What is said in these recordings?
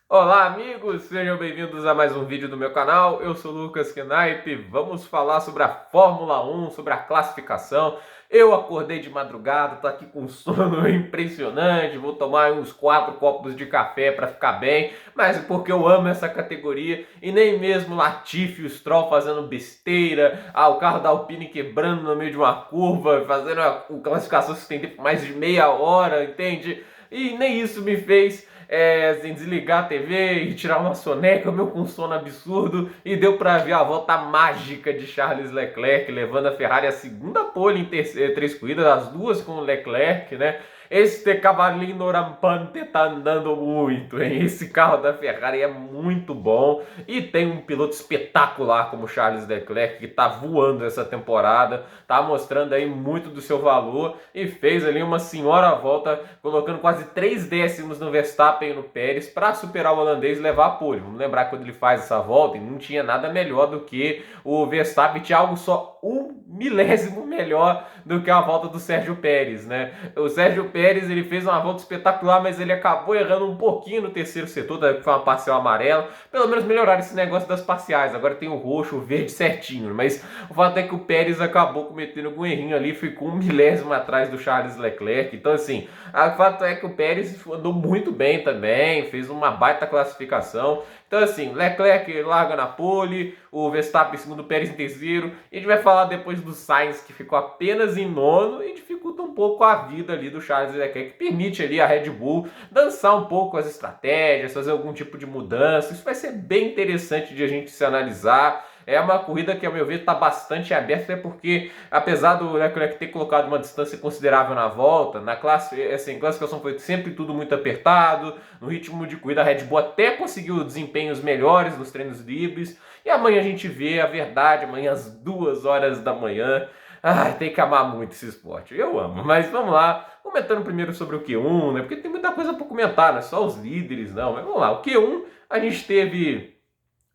Olá, amigos! Sejam bem-vindos a mais um vídeo do meu canal. Eu sou Lucas Knipe. Vamos falar sobre a Fórmula 1, sobre a classificação. Eu acordei de madrugada, tô aqui com um sono impressionante. Vou tomar uns 4 copos de café para ficar bem, mas porque eu amo essa categoria e nem mesmo Latifi e o Stroll fazendo besteira, o carro da Alpine quebrando no meio de uma curva, fazendo a classificação que tem tempo mais de meia hora, entende? E nem isso me fez assim, desligar a TV e tirar uma soneca, meu com um sono absurdo, e deu para ver a volta mágica de Charles Leclerc, levando a Ferrari a segunda pole em três corridas, as duas com o Leclerc, né? Este cavalinho rampante tá andando muito, hein? Esse carro da Ferrari é muito bom e tem um piloto espetacular como Charles Leclerc que tá voando essa temporada, tá mostrando aí muito do seu valor e fez ali uma senhora volta, colocando quase 3 décimos no Verstappen e no Pérez para superar o holandês e levar a pole. Vamos lembrar que quando ele faz essa volta, não tinha nada melhor do que o Verstappen, tinha algo só 1 milésimo melhor do que a volta do Sérgio Pérez, né? O Sérgio Pérez, ele fez uma volta espetacular, mas ele acabou errando um pouquinho no terceiro setor, que foi uma parcial amarela. Pelo menos melhoraram esse negócio das parciais. Agora tem o roxo, o verde certinho, mas o fato é que o Pérez acabou cometendo algum errinho ali, ficou 1 milésimo atrás do Charles Leclerc. Então, assim, o fato é que o Pérez andou muito bem também, fez uma baita classificação. Então, assim, Leclerc larga na pole, o Verstappen em segundo, o Pérez em terceiro. E a gente vai falar depois do Sainz, que ficou apenas em nono e dificulta um pouco a vida ali do Charles Leclerc, que permite ali a Red Bull dançar um pouco as estratégias, fazer algum tipo de mudança. Isso vai ser bem interessante de a gente se analisar. É uma corrida que, ao meu ver, está bastante aberta, até porque, apesar do Leclerc ter colocado uma distância considerável na volta, na classe, assim, classificação foi sempre tudo muito apertado, no ritmo de corrida a Red Bull até conseguiu desempenhos melhores nos treinos livres, e amanhã a gente vê a verdade, amanhã às 2 horas da manhã. Tem que amar muito esse esporte, eu amo, mas vamos lá, comentando primeiro sobre o Q1, né, porque tem muita coisa para comentar, não é só os líderes, não, mas vamos lá, o Q1 a gente teve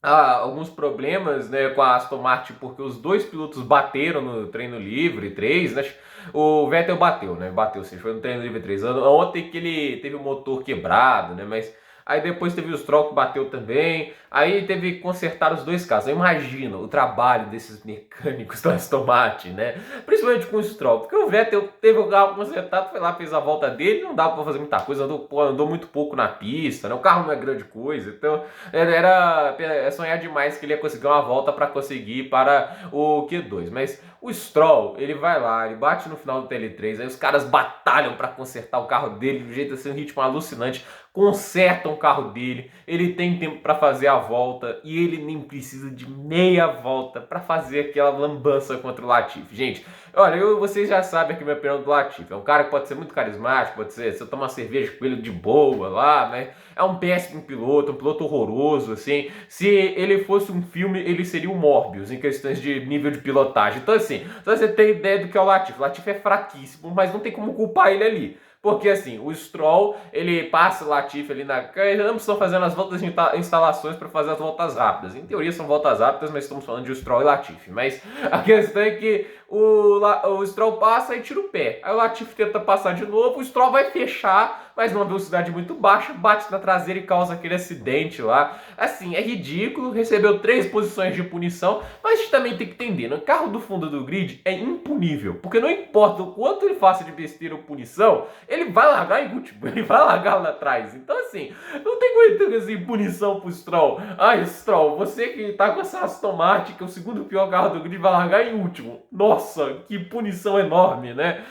alguns problemas, né, com a Aston Martin, porque os dois pilotos bateram no treino livre 3, né? O Vettel bateu, né? Bateu, sim, foi no treino livre 3. Ontem que ele teve o motor quebrado, né? Mas aí depois teve o Stroll que bateu também. Aí teve que consertar os dois carros. Eu imagino o trabalho desses mecânicos da Aston Martin, né? Principalmente com o Stroll, porque o Vettel teve o carro consertado, foi lá, fez a volta dele, não dava pra fazer muita coisa, andou muito pouco na pista, né? O carro não é grande coisa, então era sonhar demais que ele ia conseguir uma volta para conseguir para o Q2. Mas o Stroll, ele vai lá, ele bate no final do TL3, aí os caras batalham para consertar o carro dele de um jeito assim, um ritmo alucinante, consertam o carro dele, ele tem tempo para fazer a volta e ele nem precisa de meia volta para fazer aquela lambança contra o Latifi. Gente, olha, vocês já sabem aqui a minha opinião do Latifi. É um cara que pode ser muito carismático, pode ser, você toma uma cerveja com ele de boa lá, né? É um péssimo piloto, um piloto horroroso, assim. Se ele fosse um filme, ele seria o Morbius em questões de nível de pilotagem. Então, assim, só você ter ideia do que é o Latifi. O Latifi é fraquíssimo, mas não tem como culpar ele ali. Porque assim, o Stroll, ele passa o Latifi ali na. Ambos estão fazendo as voltas de instalações para fazer as voltas rápidas. Em teoria são voltas rápidas, mas estamos falando de Stroll e Latifi. Mas a questão é que o Stroll passa e tira o pé. Aí o Latifi tenta passar de novo, o Stroll vai fechar, mas numa velocidade muito baixa, bate na traseira e causa aquele acidente lá. Assim, é ridículo, recebeu 3 posições de punição, mas a gente também tem que entender, no carro do fundo do grid é impunível, porque não importa o quanto ele faça de besteira ou punição, ele vai largar em último, ele vai largar lá atrás. Então assim, não tem como assim, punição pro Stroll. Stroll, você que tá com essa Aston Martin, que é o segundo pior carro do grid, vai largar em último. Nossa, que punição enorme, né?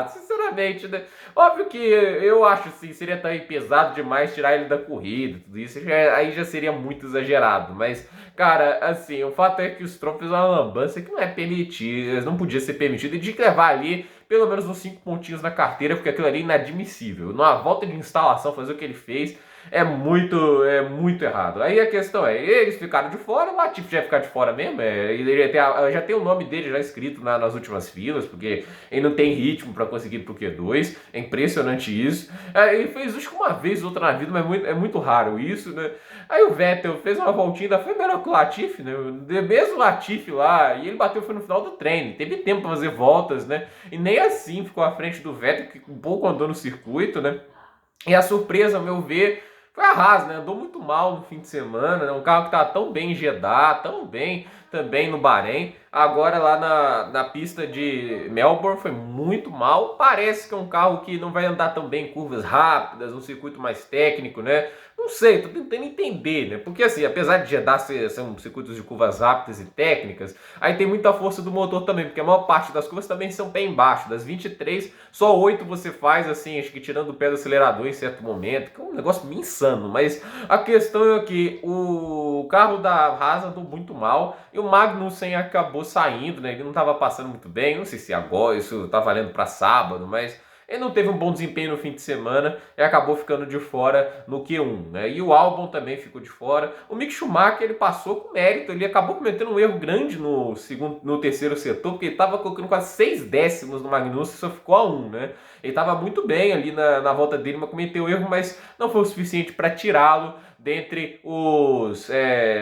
Sinceramente, né? Óbvio que eu acho assim, seria também pesado demais tirar ele da corrida, tudo isso, aí já seria muito exagerado, mas, cara, assim, o fato é que o Stroll fez uma lambança que não é permitida, não podia ser permitido, e de levar ali pelo menos uns 5 pontinhos na carteira, porque aquilo ali é inadmissível. Numa volta de instalação, fazer o que ele fez é muito errado. Aí a questão é, eles ficaram de fora, o Latifi já ia ficar de fora mesmo, ele já tem o nome dele já escrito nas últimas filas, porque ele não tem ritmo para conseguir pro Q2, é impressionante isso. Ele fez isso uma vez ou outra na vida, mas é muito raro isso, né? Aí o Vettel fez uma voltinha, ainda foi melhor que o Latifi, né? Mesmo o Latifi lá, e ele bateu foi no final do treino, teve tempo para fazer voltas, né? E nem assim ficou à frente do Vettel, que um pouco andou no circuito, né? E a surpresa, ao meu ver, foi a Haas, né? Andou muito mal no fim de semana, né? Um carro que estava tão bem em Jeddah, tão bem também no Bahrein. Agora lá na pista de Melbourne foi muito mal. Parece que é um carro que não vai andar tão bem em curvas rápidas, um circuito mais técnico, né? Não sei, tô tentando entender, né? Porque assim, apesar de Jeddah são circuitos de curvas rápidas e técnicas, aí tem muita força do motor também, porque a maior parte das curvas também são pé embaixo. Das 23, só 8 você faz, assim, acho que tirando o pé do acelerador em certo momento, que é um negócio meio insano. Mas a questão é que o carro da Haas andou muito mal e o Magnussen acabou saindo, né? Ele não estava passando muito bem, não sei se agora isso tá valendo para sábado, mas ele não teve um bom desempenho no fim de semana e acabou ficando de fora no Q1, né? E o Albon também ficou de fora. O Mick Schumacher, ele passou com mérito, ele acabou cometendo um erro grande no terceiro setor, porque ele estava colocando quase 6 décimos no Magnussen e só ficou a 1, né? Ele estava muito bem ali na volta dele, mas cometeu erro, mas não foi o suficiente para tirá-lo dentre os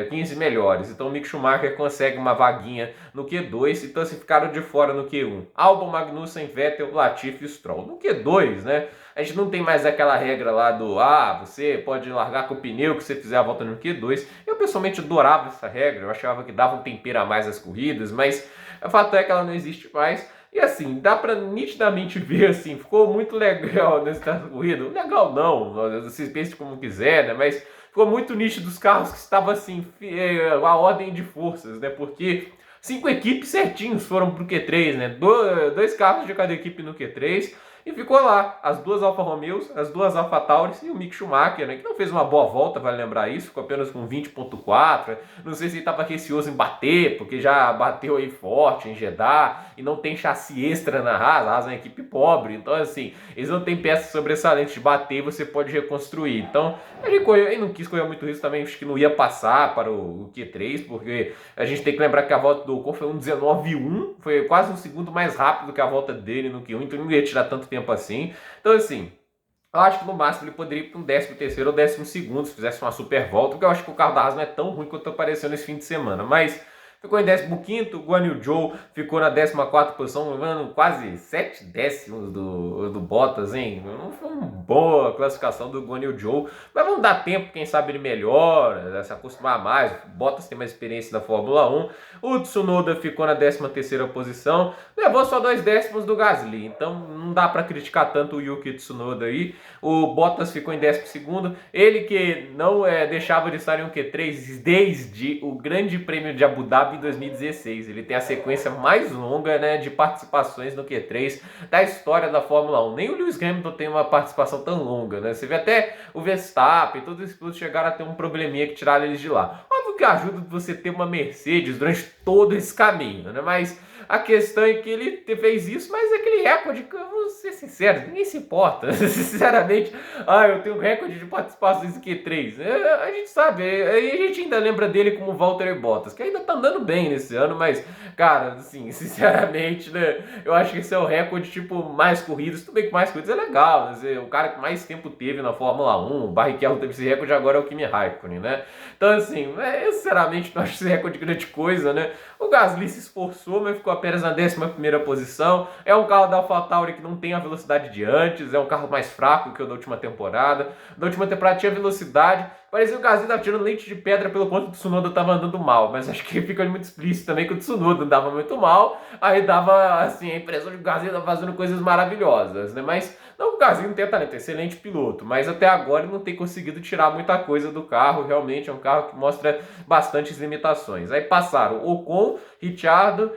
15 melhores. Então o Mick Schumacher consegue uma vaguinha no Q2, então se ficaram de fora no Q1. Albon, Magnussen, Vettel, Latifi e Stroll. No Q2, né, a gente não tem mais aquela regra lá do você pode largar com o pneu que você fizer a volta no Q2. Eu pessoalmente adorava essa regra, eu achava que dava um tempero a mais às corridas, mas o fato é que ela não existe mais. E assim, dá pra nitidamente ver, assim, ficou muito legal nessa corrida. Legal não, vocês pensem como quiser, né, mas ficou muito nítido dos carros que estavam assim, a ordem de forças, né? Porque 5 equipes certinhos foram pro Q3, né? Dois carros de cada equipe no Q3. E ficou lá, as duas Alfa Romeos, as duas Alfa Tauris e o Mick Schumacher, né, que não fez uma boa volta, vale lembrar isso, ficou apenas com 20.4, não sei se ele estava receoso em bater, porque já bateu aí forte em Jeddah, e não tem chassi extra na Haas, a Haas é uma equipe pobre, então assim, eles não têm peças sobressalentes de bater e você pode reconstruir, então ele não quis correr muito risco também, acho que não ia passar para o Q3, porque a gente tem que lembrar que a volta do Ocon foi um 19.1, foi quase um segundo mais rápido que a volta dele no Q1, então ele não ia tirar tanto tempo assim. Então, assim, eu acho que no máximo ele poderia ir para um 13º ou 12º se fizesse uma super volta, porque eu acho que o carro da Haas não é tão ruim quanto apareceu nesse fim de semana. Mas ficou em 15º, o Guan Yu Zhou ficou na 14ª posição, levando quase 7 décimos do Bottas, hein? Não foi uma boa classificação do Guan Yu Zhou, mas vamos dar tempo, quem sabe ele melhora, se acostumar mais. O Bottas tem mais experiência na Fórmula 1. O Tsunoda ficou na 13ª posição, levou só 2 décimos do Gasly, então não dá para criticar tanto o Yuki Tsunoda aí. O Bottas ficou em 12º, ele que não deixava de estar em um Q3 desde o Grande Prêmio de Abu Dhabi em 2016. Ele tem a sequência mais longa, né, de participações no Q3 da história da Fórmula 1. Nem o Lewis Hamilton tem uma participação tão longa, né? Você vê até o Verstappen, todos esses pilotos chegaram a ter um probleminha que tiraram eles de lá. Óbvio que ajuda você ter uma Mercedes durante todo esse caminho, né? Mas a questão é que ele fez isso, mas aquele recorde, eu vou ser sincero, ninguém se importa. Sinceramente, eu tenho um recorde de participações em Q3. A gente sabe, a gente ainda lembra dele como Valtteri Bottas, que ainda tá andando bem nesse ano, mas, cara, assim, sinceramente, né, eu acho que esse é o recorde, tipo, mais corridas. Tudo bem que mais corridas é legal, mas o cara que mais tempo teve na Fórmula 1, o Barrichello teve esse recorde, agora é o Kimi Raikkonen, né? Então, assim, eu sinceramente não acho esse recorde grande coisa, né? O Gasly se esforçou, mas ficou apenas na 11ª posição. É um carro da AlphaTauri que não tem a velocidade de antes, é um carro mais fraco que o da última temporada. Na última temporada tinha velocidade, parecia que o Gasly estava tirando leite de pedra pelo quanto o Tsunoda estava andando mal, mas acho que fica muito explícito também que o Tsunoda andava muito mal, aí dava assim, a impressão de que o Gasly estava fazendo coisas maravilhosas, né? Mas não que o Gasly não tenha talento, é excelente piloto, mas até agora ele não tem conseguido tirar muita coisa do carro, realmente é um carro que mostra bastantes limitações. Aí passaram Ocon, Ricardo,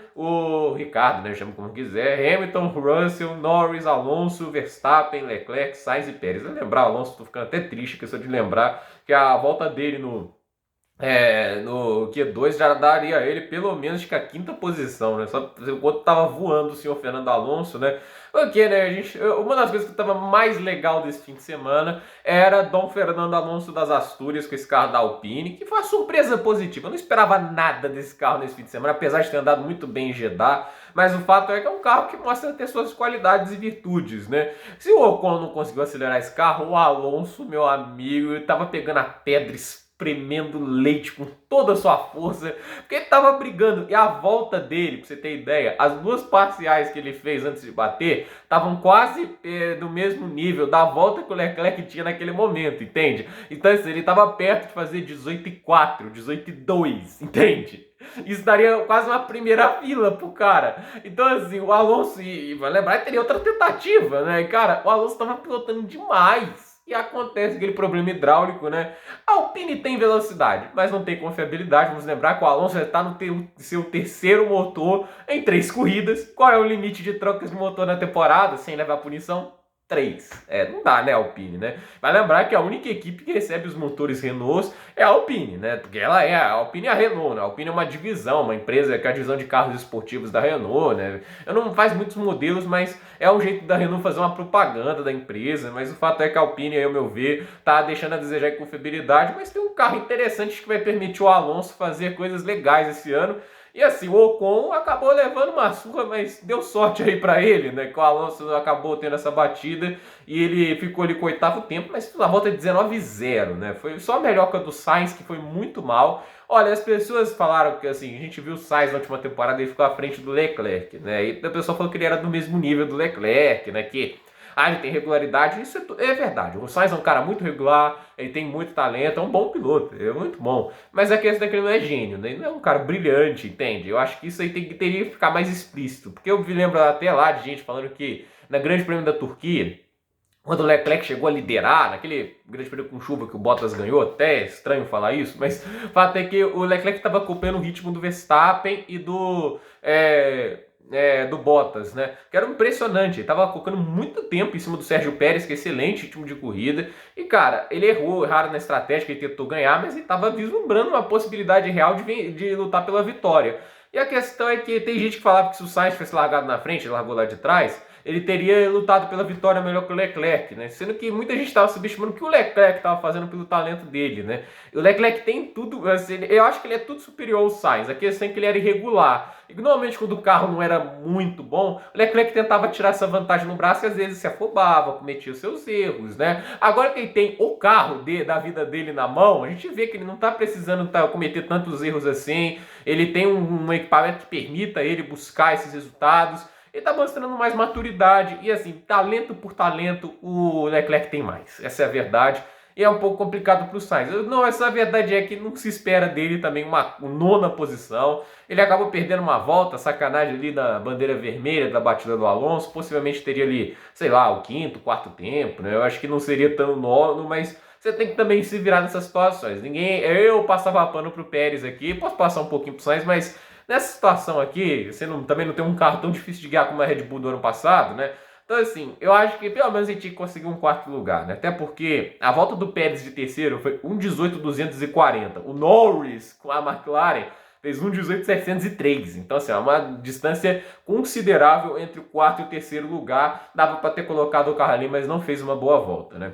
né, chama como quiser, Hamilton, Russell, Norris, Alonso, Verstappen, Leclerc, Sainz e Pérez. Eu lembrar Alonso, tô ficando até triste que só de lembrar que a volta dele no Q2 já daria a ele pelo menos acho que a 5ª posição, né? Só enquanto tava voando o senhor Fernando Alonso, né? Porque, né, uma das coisas que estava mais legal desse fim de semana era Dom Fernando Alonso das Astúrias com esse carro da Alpine, que foi uma surpresa positiva. Eu não esperava nada desse carro nesse fim de semana, apesar de ter andado muito bem em Jeddah, mas o fato é que é um carro que mostra ter suas qualidades e virtudes, né? Se o Ocon não conseguiu acelerar esse carro, o Alonso, meu amigo, estava pegando a pedra espremendo leite com toda a sua força, porque ele tava brigando, e a volta dele, pra você ter ideia, as duas parciais que ele fez antes de bater, estavam quase no mesmo nível da volta que o Leclerc tinha naquele momento, entende? Então assim, ele tava perto de fazer 18,4, 18,2, entende? Isso daria quase uma primeira fila pro cara. Então, assim, o Alonso, e vai lembrar que teria outra tentativa, né? E, cara, o Alonso tava pilotando demais. E acontece aquele problema hidráulico, né? A Alpine tem velocidade, mas não tem confiabilidade. Vamos lembrar que o Alonso já está no seu terceiro motor em 3 corridas. Qual é o limite de trocas de motor na temporada sem levar punição? 3. Não dá, né, a Alpine, né? Vai lembrar que a única equipe que recebe os motores Renault é a Alpine, né? Porque ela é, a Alpine é a Renault, né? A Alpine é uma divisão, uma empresa que é a divisão de carros esportivos da Renault, né? Eu não faz muitos modelos, mas é um jeito da Renault fazer uma propaganda da empresa, mas o fato é que a Alpine, ao meu ver, tá deixando a desejar em confiabilidade, mas tem um carro interessante que vai permitir o Alonso fazer coisas legais esse ano. E assim, o Ocon acabou levando uma surra, mas deu sorte aí pra ele, né? Que o Alonso acabou tendo essa batida e ele ficou ali com o 8º tempo, mas a volta é 19,0, né? Foi só a melhor que a do Sainz, que foi muito mal. Olha, as pessoas falaram que assim, a gente viu o Sainz na última temporada e ele ficou à frente do Leclerc, né? E a pessoa falou que ele era do mesmo nível do Leclerc, né? Que ele tem regularidade, isso é verdade. O Sainz é um cara muito regular, ele tem muito talento, é um bom piloto, é muito bom. Mas a questão é que ele não é gênio, né? Ele não é um cara brilhante, entende? Eu acho que isso aí teria que ficar mais explícito. Porque eu me lembro até lá de gente falando que na Grande Prêmio da Turquia, quando o Leclerc chegou a liderar, naquele grande prêmio com chuva que o Bottas ganhou, até é estranho falar isso, mas o fato é que o Leclerc estava acompanhando o ritmo do Verstappen e do Bottas, né? Que era impressionante, ele tava colocando muito tempo em cima do Sérgio Pérez, que é excelente ritmo de corrida, e cara, ele erraram na estratégia, que ele tentou ganhar, mas ele tava vislumbrando uma possibilidade real de lutar pela vitória. E a questão é que tem gente que falava que se o Sainz tivesse largado na frente, ele largou lá de trás, ele teria lutado pela vitória melhor que o Leclerc, né? Sendo que muita gente estava subestimando o que o Leclerc estava fazendo pelo talento dele, né? O Leclerc tem tudo, assim, eu acho que ele é tudo superior ao Sainz. A questão é que ele era irregular. E normalmente quando o carro não era muito bom, o Leclerc tentava tirar essa vantagem no braço e às vezes se afobava, cometia os seus erros, né? Agora que ele tem o carro da vida dele na mão, a gente vê que ele não está precisando cometer tantos erros assim. Ele tem um equipamento que permita ele buscar esses resultados. Ele tá mostrando mais maturidade e assim, talento por talento, o Leclerc tem mais. Essa é a verdade. E é um pouco complicado para o Sainz. Não, essa verdade é que não se espera dele também uma nona posição. Ele acabou perdendo uma volta, sacanagem ali na bandeira vermelha da batida do Alonso. Possivelmente teria ali, sei lá, o 5º, 4º tempo, né? Eu acho que não seria tão nono, mas você tem que também se virar nessas situações. Eu passava pano pro Pérez aqui, posso passar um pouquinho pro Sainz, mas nessa situação aqui, você também não tem um carro tão difícil de guiar como a Red Bull do ano passado, né? Então, assim, eu acho que pelo menos a gente tinha que conseguir um 4º lugar, né? Até porque a volta do Pérez de terceiro foi 1,18,240. O Norris com a McLaren fez 1,18,703. Então, assim, é uma distância considerável entre o 4º e o terceiro lugar. Dava para ter colocado o carro ali, mas não fez uma boa volta, né?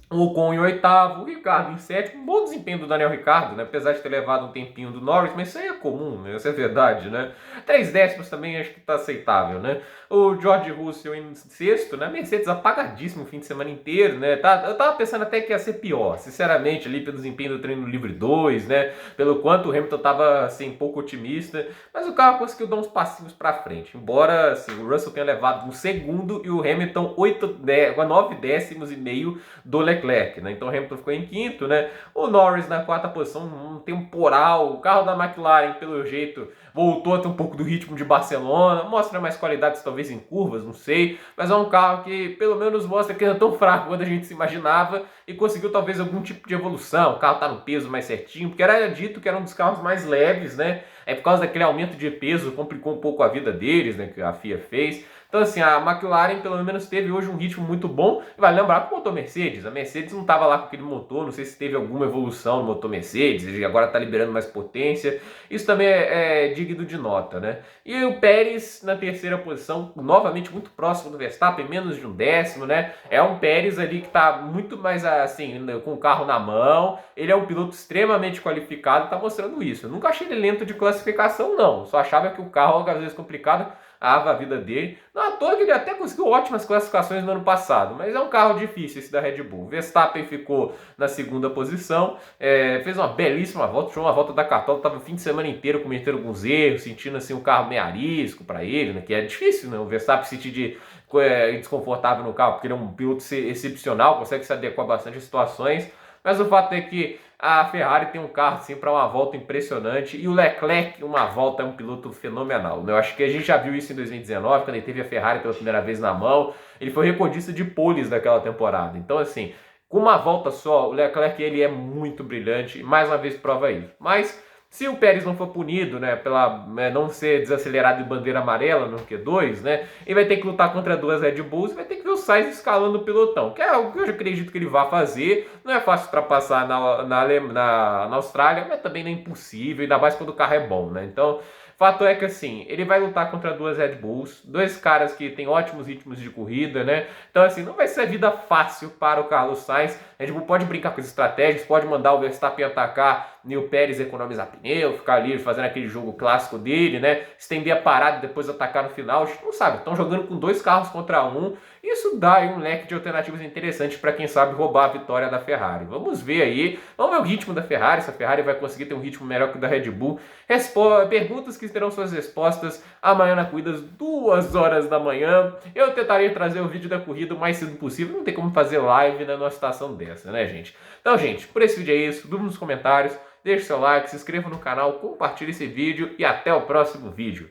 O Ocon em 8º, o Ricardo em 7º, um bom desempenho do Daniel Ricciardo, né? Apesar de ter levado um tempinho do Norris, mas isso aí é comum, né? Isso é verdade, né? 3 décimos também acho que tá aceitável, né? O George Russell em 6º, né? Mercedes apagadíssimo o fim de semana inteiro, né? Eu tava pensando até que ia ser pior, sinceramente, ali pelo desempenho do treino livre 2, né? Pelo quanto o Hamilton tava, assim, pouco otimista, mas o carro conseguiu dar uns passinhos pra frente, embora, assim, o Russell tenha levado um segundo e o Hamilton 9 décimos e meio do Leclerc, né? Então o Hamilton ficou em 5º, né? O Norris na 4ª posição, um temporal. O carro da McLaren, pelo jeito, voltou a ter um pouco do ritmo de Barcelona, mostra mais qualidades talvez em curvas, não sei, mas é um carro que pelo menos mostra que não é tão fraco quanto a gente se imaginava e conseguiu talvez algum tipo de evolução. O carro tá no peso mais certinho, porque era dito que era um dos carros mais leves, né? Por causa daquele aumento de peso, complicou um pouco a vida deles, né? Que a FIA fez. Então, assim, a McLaren pelo menos teve hoje um ritmo muito bom. E vai lembrar que o motor Mercedes, a Mercedes não estava lá com aquele motor, não sei se teve alguma evolução no motor Mercedes, ele agora está liberando mais potência. Isso também é digno de nota, né? E o Pérez na 3ª posição, novamente muito próximo do Verstappen, menos de 1 décimo, né? É um Pérez ali que está muito mais, assim, com o carro na mão. Ele é um piloto extremamente qualificado, está mostrando isso. Eu nunca achei ele lento de classificação, não. Só achava que o carro, às vezes, complicado. a vida dele. Não à toa que ele até conseguiu ótimas classificações no ano passado, mas é um carro difícil esse da Red Bull. Verstappen ficou na segunda posição, fez uma belíssima volta, tirou uma volta da cartola, estava o fim de semana inteiro cometendo alguns erros, sentindo assim o carro meio arisco para ele, né, que é difícil, né, o Verstappen se sentir desconfortável no carro, porque ele é um piloto excepcional, consegue se adequar bastante às situações, mas o fato é que a Ferrari tem um carro assim para uma volta impressionante e o Leclerc, uma volta, é um piloto fenomenal. Eu acho que a gente já viu isso em 2019, quando ele teve a Ferrari pela primeira vez na mão. Ele foi recordista de poles daquela temporada. Então, assim, com uma volta só, o Leclerc ele é muito brilhante e mais uma vez prova isso. Mas se o Pérez não for punido, né, pela não ser desacelerado de bandeira amarela no Q2, né, ele vai ter que lutar contra duas Red Bulls e vai ter que ver o Sainz escalando o pelotão, que é algo que eu acredito que ele vai fazer. Não é fácil ultrapassar na Austrália, mas também não é impossível, ainda mais quando o carro é bom, né? Então, fato é que assim, ele vai lutar contra duas Red Bulls, dois caras que têm ótimos ritmos de corrida, né? Então, assim, não vai ser vida fácil para o Carlos Sainz. A Red Bull pode brincar com as estratégias, pode mandar o Verstappen atacar e o Pérez economizar pneu, ficar ali fazendo aquele jogo clássico dele, né? Estender a parada e depois atacar no final. A gente não sabe, estão jogando com dois carros contra um. Isso dá aí um leque de alternativas interessantes para quem sabe roubar a vitória da Ferrari. Vamos ver aí, vamos ver o ritmo da Ferrari, se a Ferrari vai conseguir ter um ritmo melhor que o da Red Bull. Perguntas que terão suas respostas amanhã na corrida, às 2 horas da manhã. Eu tentarei trazer o vídeo da corrida o mais cedo possível, não tem como fazer live numa situação dessa, né, gente? Então, gente, por esse vídeo é isso, dúvida nos comentários, deixe seu like, se inscreva no canal, compartilhe esse vídeo e até o próximo vídeo.